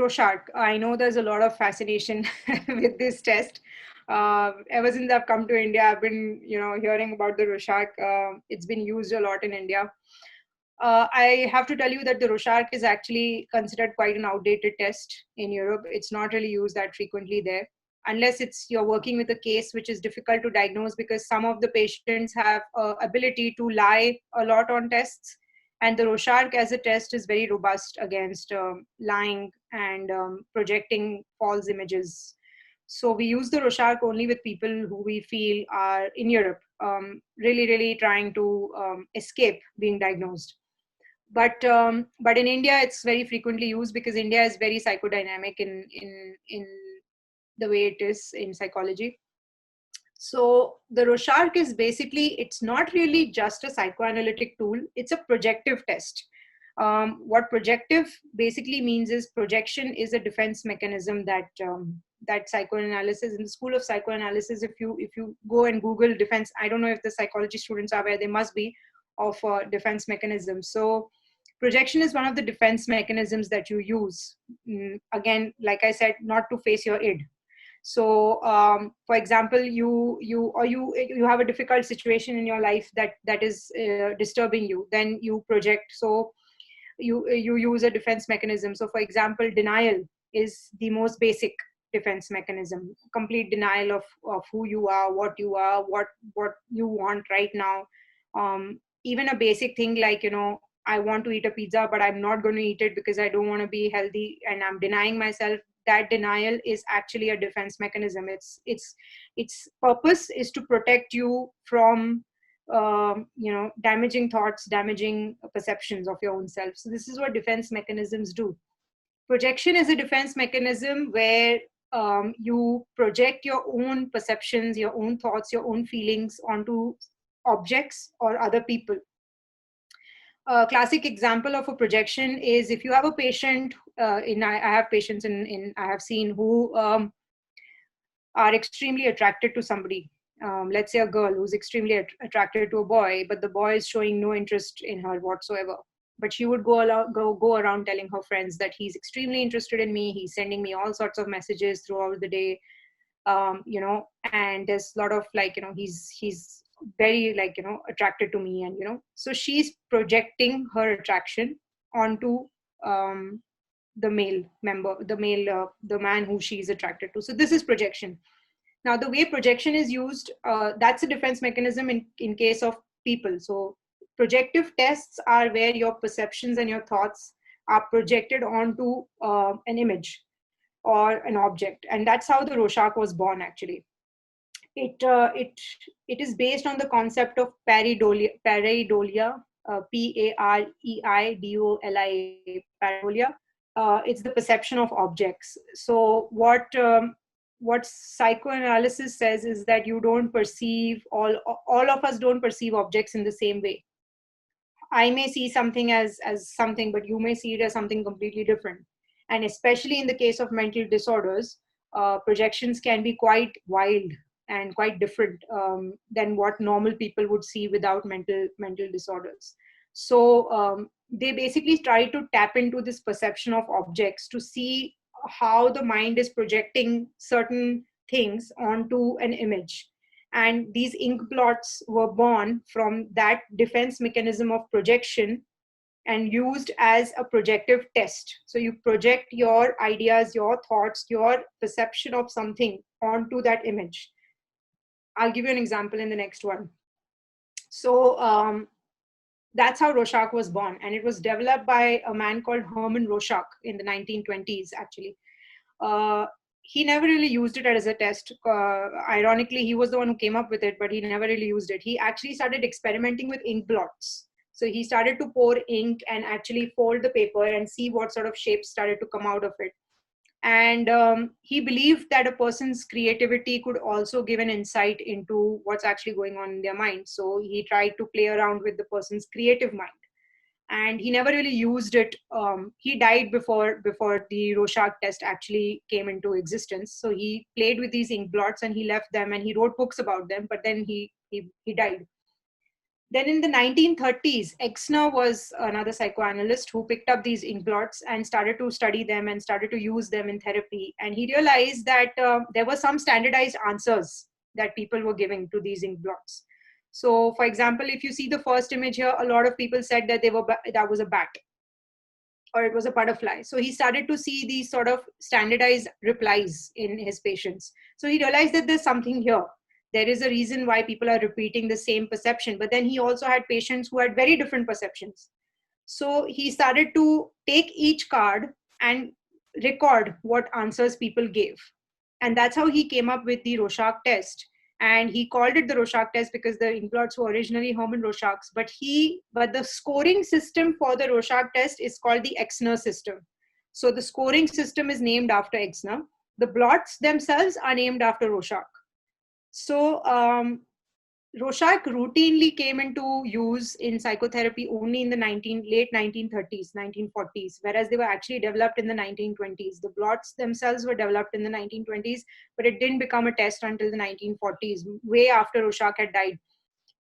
Rorschach. I know there's a lot of fascination with this test. Ever since I've come to India, I've been, hearing about the Rorschach. It's been used a lot in India. I have to tell you that the Rorschach is actually considered quite an outdated test in Europe. It's not really used that frequently there, unless you're working with a case which is difficult to diagnose, because some of the patients have ability to lie a lot on tests, and the Rorschach as a test is very robust against lying and projecting false images. So we use the Rorschach only with people who we feel are in Europe, really trying to escape being diagnosed. But in India, it's very frequently used because India is very psychodynamic in the way it is in psychology. So the Rorschach is basically, it's not really just a psychoanalytic tool, it's a projective test. What projective basically means is projection is a defense mechanism that psychoanalysis, in the school of psychoanalysis, if you go and Google defense, I don't know if the psychology students are aware, they must be, of defense mechanisms. So projection is one of the defense mechanisms that you use. Again, like I said, not to face your id. So, for example, you have a difficult situation in your life that is disturbing you. Then you project. So, you use a defense mechanism. So, for example, denial is the most basic defense mechanism. Complete denial of who you are, what you want right now. Even a basic thing like, I want to eat a pizza, but I'm not going to eat it because I don't want to be healthy, and I'm denying myself. That denial is actually a defense mechanism. Its purpose is to protect you from damaging thoughts, damaging perceptions of your own self. So this is what defense mechanisms do. Projection is a defense mechanism where you project your own perceptions, your own thoughts, your own feelings onto objects or other people. A classic example of a projection is if you have a patient, I have patients I have seen who are extremely attracted to somebody. Let's say a girl who's extremely attracted to a boy, but the boy is showing no interest in her whatsoever. But she would go around telling her friends that he's extremely interested in me. He's sending me all sorts of messages throughout the day, and there's a lot of he's very attracted to me, and so she's projecting her attraction onto the male member, the man who she's attracted to. So this is projection. Now the way projection is used, that's a defense mechanism in case of people. So projective tests are where your perceptions and your thoughts are projected onto an image or an object, and that's how the Rorschach was born actually. It is based on the concept of pareidolia, Pareidolia, pareidolia. It's the perception of objects. So what psychoanalysis says is that you don't perceive, all of us don't perceive objects in the same way. I may see something as something, but you may see it as something completely different. And especially in the case of mental disorders, projections can be quite wild and quite different than what normal people would see without mental disorders. So they basically try to tap into this perception of objects to see how the mind is projecting certain things onto an image. And these inkblots were born from that defense mechanism of projection and used as a projective test. So you project your ideas, your thoughts, your perception of something onto that image. I'll give you an example in the next one. So that's how Rorschach was born. And it was developed by a man called Hermann Rorschach in the 1920s, actually. He never really used it as a test. Ironically, he was the one who came up with it, but he never really used it. He actually started experimenting with ink blots. So he started to pour ink and actually fold the paper and see what sort of shapes started to come out of it. And he believed that a person's creativity could also give an insight into what's actually going on in their mind. So he tried to play around with the person's creative mind. And he never really used it. He died before the Rorschach test actually came into existence. So he played with these ink blots and he left them and he wrote books about them, but then he died. Then in the 1930s, Exner was another psychoanalyst who picked up these inkblots and started to study them and started to use them in therapy. And he realized that there were some standardized answers that people were giving to these inkblots. So, for example, if you see the first image here, a lot of people said that that was a bat or it was a butterfly. So he started to see these sort of standardized replies in his patients. So he realized that there's something here. There is a reason why people are repeating the same perception. But then he also had patients who had very different perceptions. So he started to take each card and record what answers people gave. And that's how he came up with the Rorschach test. And he called it the Rorschach test because the inkblots were originally Hermann Rorschach's. But the scoring system for the Rorschach test is called the Exner system. So the scoring system is named after Exner. The blots themselves are named after Rorschach. So Rorschach routinely came into use in psychotherapy only in the late 1930s, 1940s, whereas they were actually developed in the 1920s. The blots themselves were developed in the 1920s, but it didn't become a test until the 1940s, way after Rorschach had died.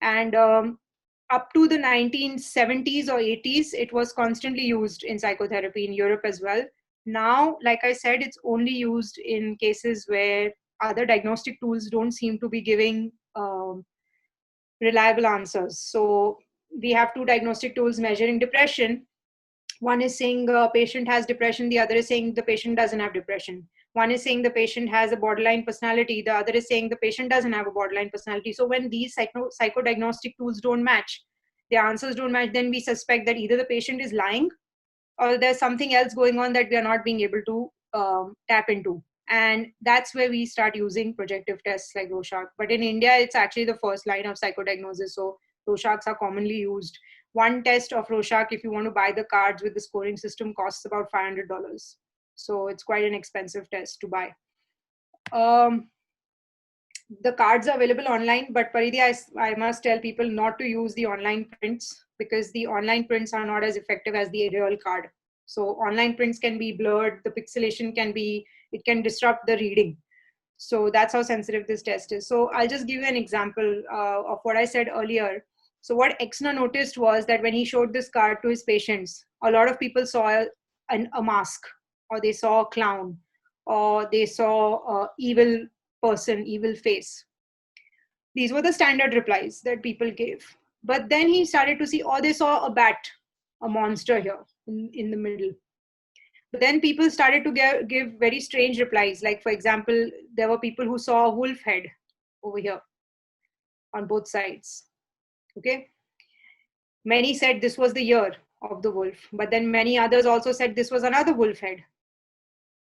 And up to the 1970s or 80s, it was constantly used in psychotherapy in Europe as well. Now, like I said, it's only used in cases where other diagnostic tools don't seem to be giving reliable answers. So we have two diagnostic tools measuring depression. One is saying a patient has depression, the other is saying the patient doesn't have depression. One is saying the patient has a borderline personality, the other is saying the patient doesn't have a borderline personality. So when these psychodiagnostic tools don't match, the answers don't match, then we suspect that either the patient is lying or there's something else going on that we are not being able to tap into. And that's where we start using projective tests like Rorschach. But in India, it's actually the first line of psychodiagnosis. So Rorschachs are commonly used. One test of Rorschach, if you want to buy the cards with the scoring system, costs about $500. So it's quite an expensive test to buy. The cards are available online, but Paridhi, I must tell people not to use the online prints because the online prints are not as effective as the real card. So online prints can be blurred, the pixelation it can disrupt the reading. So that's how sensitive this test is. So I'll just give you an example of what I said earlier. So what Exner noticed was that when he showed this card to his patients, a lot of people saw a mask, or they saw a clown, or they saw an evil person, evil face. These were the standard replies that people gave. But then he started to see, oh, they saw a bat, a monster here in the middle. But then people started to give very strange replies. Like, for example, there were people who saw a wolf head over here on both sides. Okay. Many said this was the year of the wolf, but then many others also said this was another wolf head.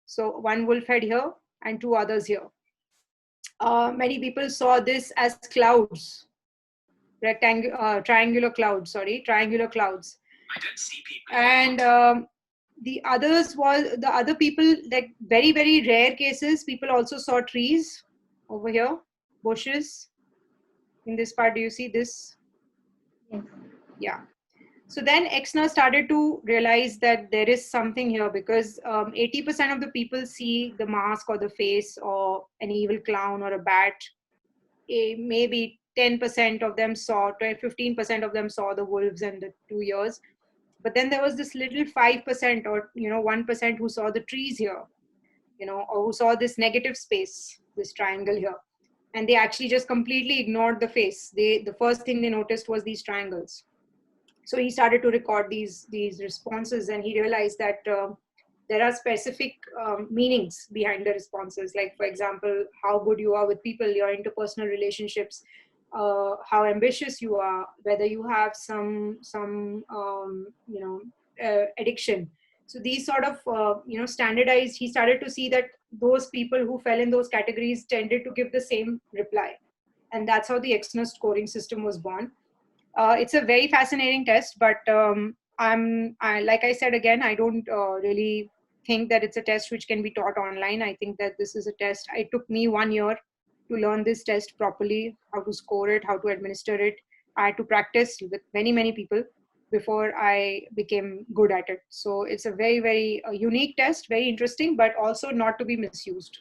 So one wolf head here and two others here. Many people saw this as clouds, triangular clouds. I don't see people. And the other people, like very, very rare cases, people also saw trees over here, bushes. In this part, do you see this? Yes. Yeah. So then Exner started to realize that there is something here because 80% of the people see the mask or the face or an evil clown or a bat. Maybe 10% of them saw, 15% of them saw the wolves and the 2 years. But then there was this little 5% or 1% who saw the trees here, or who saw this negative space, this triangle here. And they actually just completely ignored the face. The first thing they noticed was these triangles. So he started to record these responses, and he realized that there are specific meanings behind the responses. Like, for example, how good you are with people, your interpersonal relationships, how ambitious you are, whether you have some addiction. So these sort of standardized. He started to see that those people who fell in those categories tended to give the same reply, and that's how the Exner scoring system was born. It's a very fascinating test, but like I said again, I don't really think that it's a test which can be taught online. I think that this is a test. It took me 1 year to learn this test properly, how to score it, how to administer it. I had to practice with many, many people before I became good at it. So it's a very, very unique test, very interesting, but also not to be misused.